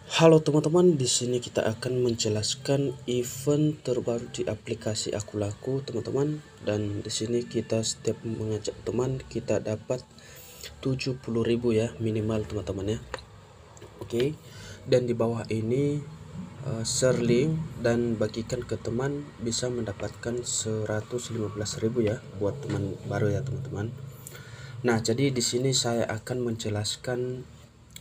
Halo teman-teman, di sini kita akan menjelaskan event terbaru di aplikasi Akulaku, teman-teman. Dan di sini kita setiap mengajak teman kita dapat 70.000 ya minimal, teman-teman ya. Oke. Dan di bawah ini share link dan bagikan ke teman, bisa mendapatkan 115.000 ya buat teman baru ya, teman-teman. Nah, jadi di sini saya akan menjelaskan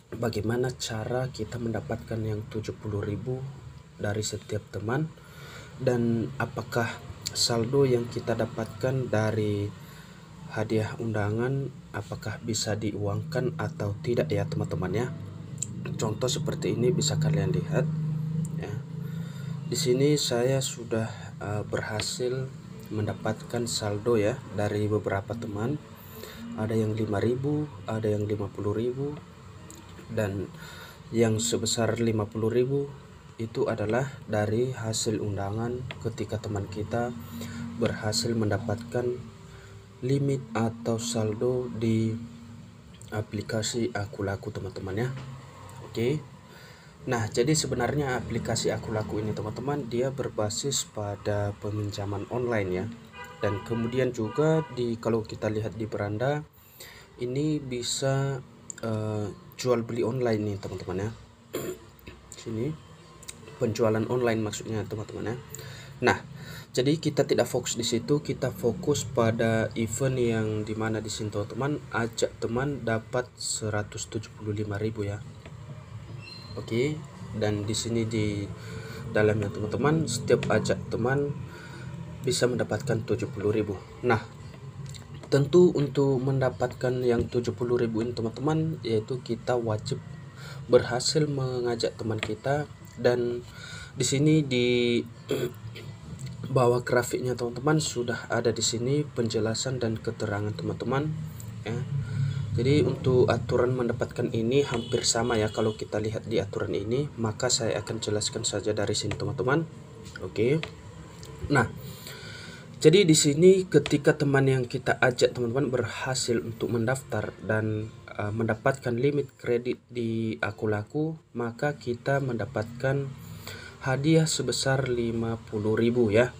bagaimana cara kita mendapatkan yang 70.000 dari setiap teman, dan apakah saldo yang kita dapatkan dari hadiah undangan apakah bisa diuangkan atau tidak ya, teman-teman ya. Contoh seperti ini bisa kalian lihat ya. Di sini saya sudah berhasil mendapatkan saldo ya dari beberapa teman. Ada yang 5.000, ada yang 50.000, dan yang sebesar 50.000 itu adalah dari hasil undangan ketika teman kita berhasil mendapatkan limit atau saldo di aplikasi Akulaku, teman-teman ya. Oke. Nah, jadi sebenarnya aplikasi Akulaku ini, teman-teman, dia berbasis pada peminjaman online ya. Dan kemudian juga kalau kita lihat di beranda ini bisa jual beli online nih, teman-teman ya. Sini penjualan online maksudnya, teman-teman ya. Nah, jadi kita tidak fokus di situ, kita fokus pada event yang dimana di sini teman-teman ajak teman dapat 175.000 ya. Oke, dan di sini di dalamnya teman-teman setiap ajak teman bisa mendapatkan 70.000. Nah, tentu untuk mendapatkan yang 70.000 ini, teman-teman, yaitu kita wajib berhasil mengajak teman kita. Dan di sini di bawah grafiknya, teman-teman, sudah ada di sini penjelasan dan keterangan, teman-teman ya. Jadi untuk aturan mendapatkan ini hampir sama ya. Kalau kita lihat di aturan ini, maka saya akan jelaskan saja dari sini, teman-teman. Oke. Nah, jadi di sini ketika teman yang kita ajak, teman-teman, berhasil untuk mendaftar dan mendapatkan limit kredit di Akulaku, maka kita mendapatkan hadiah sebesar 50.000 ya.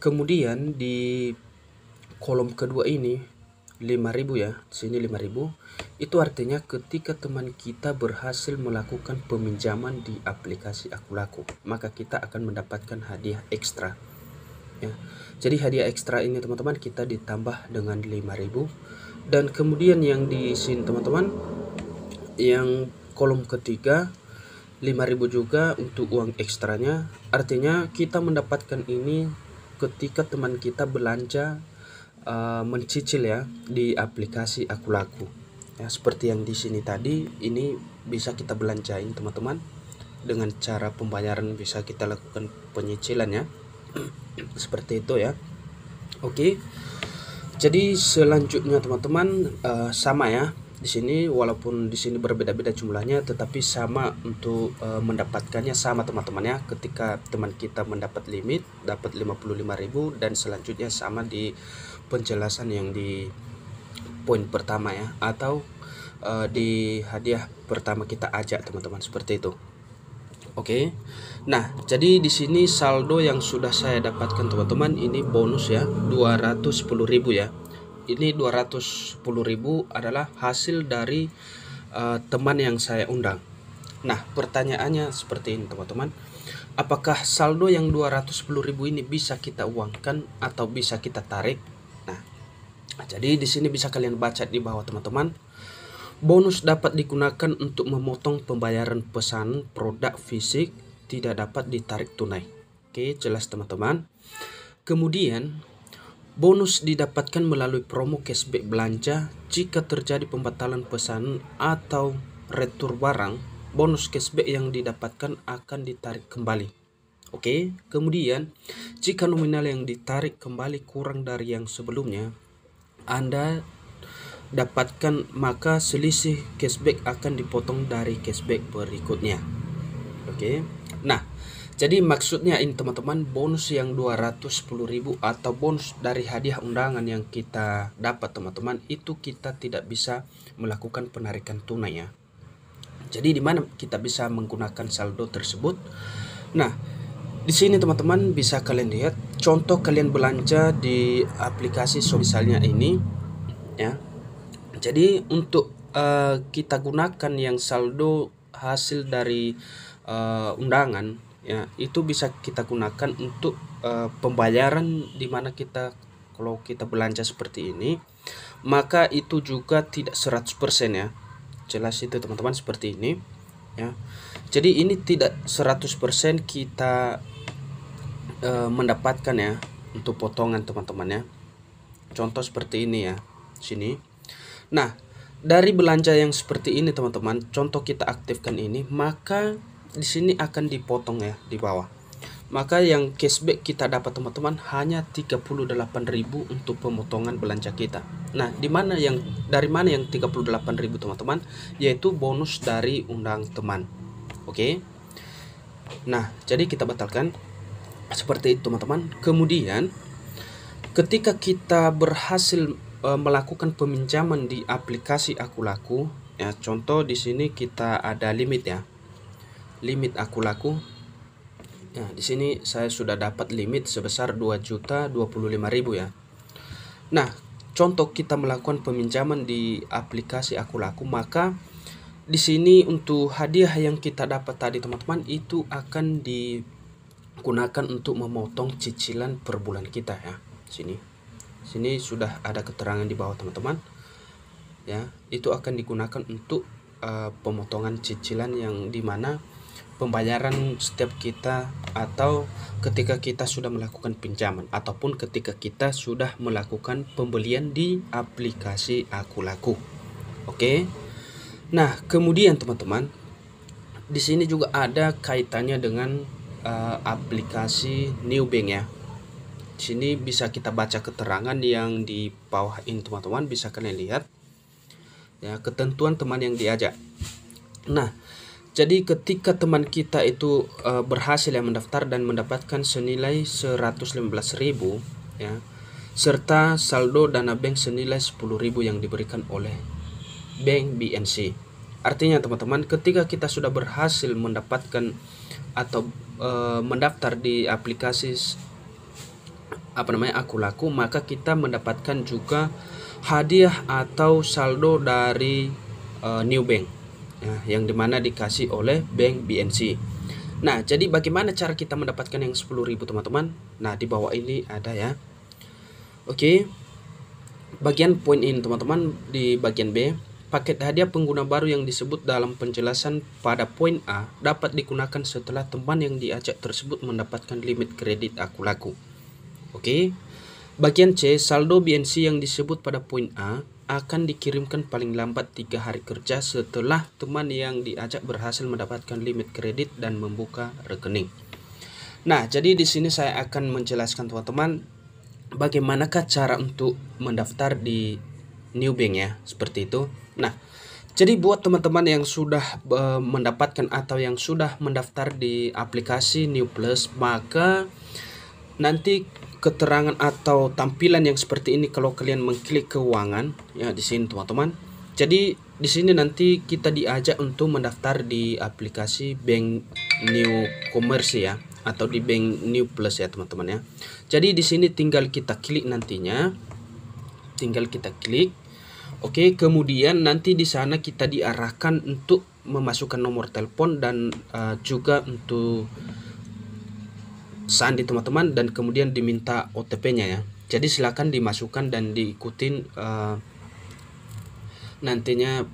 Kemudian di kolom kedua ini 5.000 ya, sini 5.000. Itu artinya ketika teman kita berhasil melakukan peminjaman di aplikasi Akulaku, maka kita akan mendapatkan hadiah ekstra ya. Jadi hadiah ekstra ini, teman-teman, kita ditambah dengan 5.000. Dan kemudian yang di sini, teman-teman, yang kolom ketiga 5.000 juga untuk uang ekstranya. Artinya kita mendapatkan ini ketika teman kita belanja mencicil ya di aplikasi Akulaku ya. Seperti yang di sini tadi, ini bisa kita belanjain, teman-teman, dengan cara pembayaran bisa kita lakukan penyicilan ya. Seperti itu ya. Oke. Jadi selanjutnya, teman-teman, sama ya. Di sini walaupun di sini berbeda-beda jumlahnya, tetapi sama untuk mendapatkannya sama, teman-teman ya. Ketika teman kita mendapat limit dapat 55.000, dan selanjutnya sama di penjelasan yang di poin pertama ya, atau di hadiah pertama kita ajak, teman-teman, seperti itu. Oke. Nah, jadi di sini saldo yang sudah saya dapatkan, teman-teman, ini bonus ya, 210.000 ya. Ini 210.000 adalah hasil dari teman yang saya undang. Nah, pertanyaannya seperti ini, teman-teman. Apakah saldo yang 210.000 ini bisa kita uangkan atau bisa kita tarik? Nah, jadi di sini bisa kalian baca di bawah, teman-teman. Bonus dapat digunakan untuk memotong pembayaran pesanan produk fisik, tidak dapat ditarik tunai. Oke, jelas, teman-teman. Kemudian bonus didapatkan melalui promo cashback belanja jika terjadi pembatalan pesanan atau retur barang. Bonus cashback yang didapatkan akan ditarik kembali. Oke, kemudian jika nominal yang ditarik kembali kurang dari yang sebelumnya Anda dapatkan, maka selisih cashback akan dipotong dari cashback berikutnya. Oke. Nah, jadi maksudnya ini, teman-teman, bonus yang 210.000 atau bonus dari hadiah undangan yang kita dapat, teman-teman, itu kita tidak bisa melakukan penarikan tunai ya. Jadi di mana kita bisa menggunakan saldo tersebut? Nah, di sini teman-teman bisa kalian lihat contoh kalian belanja di aplikasi misalnya ini ya. Jadi untuk kita gunakan yang saldo hasil dari undangan ya, itu bisa kita gunakan untuk pembayaran, di mana kita kalau kita belanja seperti ini maka itu juga tidak 100% ya. Jelas itu teman-teman, seperti ini ya. Jadi ini tidak 100% kita mendapatkan ya untuk potongan teman-teman ya. Contoh seperti ini ya, sini. Nah, dari belanja yang seperti ini teman-teman, contoh kita aktifkan ini, maka di sini akan dipotong ya di bawah. Maka yang cashback kita dapat teman-teman hanya 38.000 untuk pemotongan belanja kita. Nah, dari mana yang 38.000 teman-teman? Yaitu bonus dari undang teman. Oke. Nah, jadi kita batalkan seperti itu teman-teman. Kemudian ketika kita berhasil melakukan peminjaman di aplikasi Aku Laku ya, contoh di sini kita ada limit ya. Limit Aku Laku. Ya, di sini saya sudah dapat limit sebesar 2.025.000 ya. Nah, contoh kita melakukan peminjaman di aplikasi Aku Laku, maka di sini untuk hadiah yang kita dapat tadi teman-teman itu akan digunakan untuk memotong cicilan per bulan kita ya. Sini sudah ada keterangan di bawah teman-teman. Ya, itu akan digunakan untuk pemotongan cicilan yang dimana pembayaran setiap kita atau ketika kita sudah melakukan pinjaman ataupun ketika kita sudah melakukan pembelian di aplikasi Aku Laku. Oke. Nah, kemudian teman-teman, di sini juga ada kaitannya dengan aplikasi Newbank ya. Di sini bisa kita baca keterangan yang di bawah ini teman-teman, bisa kalian lihat ya, ketentuan teman yang diajak. Nah, jadi ketika teman kita itu berhasil yang mendaftar dan mendapatkan senilai 115.000 ya, serta saldo dana bank senilai 10.000 yang diberikan oleh Bank BNC. Artinya teman-teman, ketika kita sudah berhasil mendapatkan atau mendaftar di aplikasi Aku Laku, maka kita mendapatkan juga hadiah atau saldo dari Newbank ya, yang dimana dikasih oleh Bank BNC. Nah, jadi bagaimana cara kita mendapatkan yang 10.000 teman-teman? Nah, di bawah ini ada ya. Oke. Bagian poin ini teman-teman, di bagian B, paket hadiah pengguna baru yang disebut dalam penjelasan pada poin A dapat digunakan setelah teman yang diajak tersebut mendapatkan limit kredit Aku Laku. Oke. Bagian C, saldo BNC yang disebut pada poin A akan dikirimkan paling lambat 3 hari kerja setelah teman yang diajak berhasil mendapatkan limit kredit dan membuka rekening. Nah, jadi di sini saya akan menjelaskan teman-teman bagaimanakah cara untuk mendaftar di Newbank ya, seperti itu. Nah, jadi buat teman-teman yang sudah mendapatkan atau yang sudah mendaftar di aplikasi New Plus, maka nanti keterangan atau tampilan yang seperti ini kalau kalian mengklik keuangan ya di sini teman-teman. Jadi di sini nanti kita diajak untuk mendaftar di aplikasi Bank New Commerce ya, atau di Bank New Plus ya teman-teman ya. Jadi di sini tinggal kita klik nantinya. Tinggal kita klik. Oke, kemudian nanti di sana kita diarahkan untuk memasukkan nomor telepon dan juga untuk sandi teman-teman, dan kemudian diminta OTP-nya ya. Jadi silakan dimasukkan dan diikutin nantinya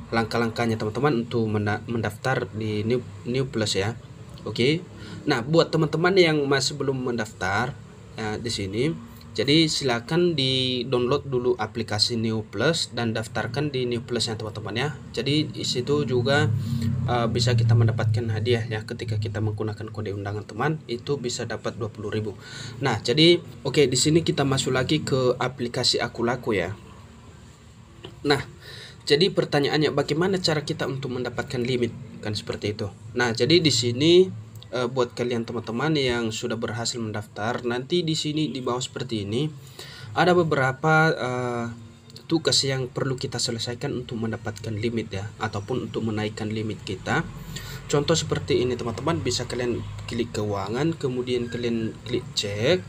langkah-langkahnya teman-teman untuk mendaftar di New Plus ya. Oke. Nah, buat teman-teman yang masih belum mendaftar ya, di sini, jadi silakan di-download dulu aplikasi New Plus dan daftarkan di New Plus ya teman-teman ya. Jadi di situ juga bisa kita mendapatkan hadiah ya, ketika kita menggunakan kode undangan teman itu bisa dapat 20.000. Nah, jadi oke, di sini kita masuk lagi ke aplikasi Aku Laku ya. Nah, jadi pertanyaannya bagaimana cara kita untuk mendapatkan limit, kan seperti itu. Nah, jadi di sini buat kalian teman-teman yang sudah berhasil mendaftar, nanti di sini di bawah seperti ini ada beberapa tugas yang perlu kita selesaikan untuk mendapatkan limit ya, ataupun untuk menaikkan limit kita. Contoh seperti ini teman-teman, bisa kalian klik keuangan, kemudian kalian klik cek,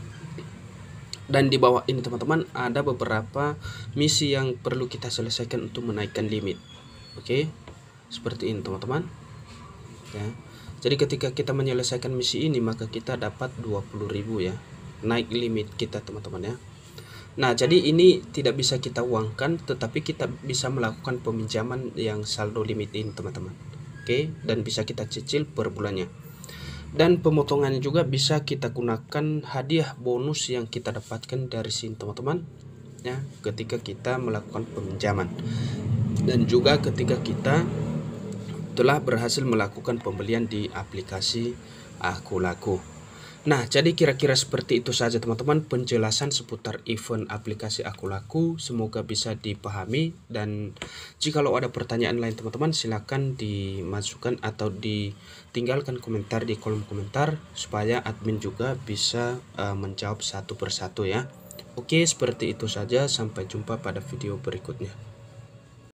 dan di bawah ini teman-teman ada beberapa misi yang perlu kita selesaikan untuk menaikkan limit. Oke, seperti ini teman-teman ya. Jadi ketika kita menyelesaikan misi ini, maka kita dapat 20.000 ya, naik limit kita teman-teman ya. Nah, jadi ini tidak bisa kita uangkan, tetapi kita bisa melakukan peminjaman yang saldo limit ini teman-teman. Oke, dan bisa kita cicil per bulannya. Dan pemotongannya juga bisa kita gunakan hadiah bonus yang kita dapatkan dari sini teman-teman ya, ketika kita melakukan peminjaman, dan juga ketika kita telah berhasil melakukan pembelian di aplikasi Aku Laku. Nah, jadi kira-kira seperti itu saja teman-teman penjelasan seputar event aplikasi Aku Laku. Semoga bisa dipahami, dan jikalau ada pertanyaan lain teman-teman silakan dimasukkan atau ditinggalkan komentar di kolom komentar supaya admin juga bisa menjawab satu persatu ya. Oke, seperti itu saja, sampai jumpa pada video berikutnya.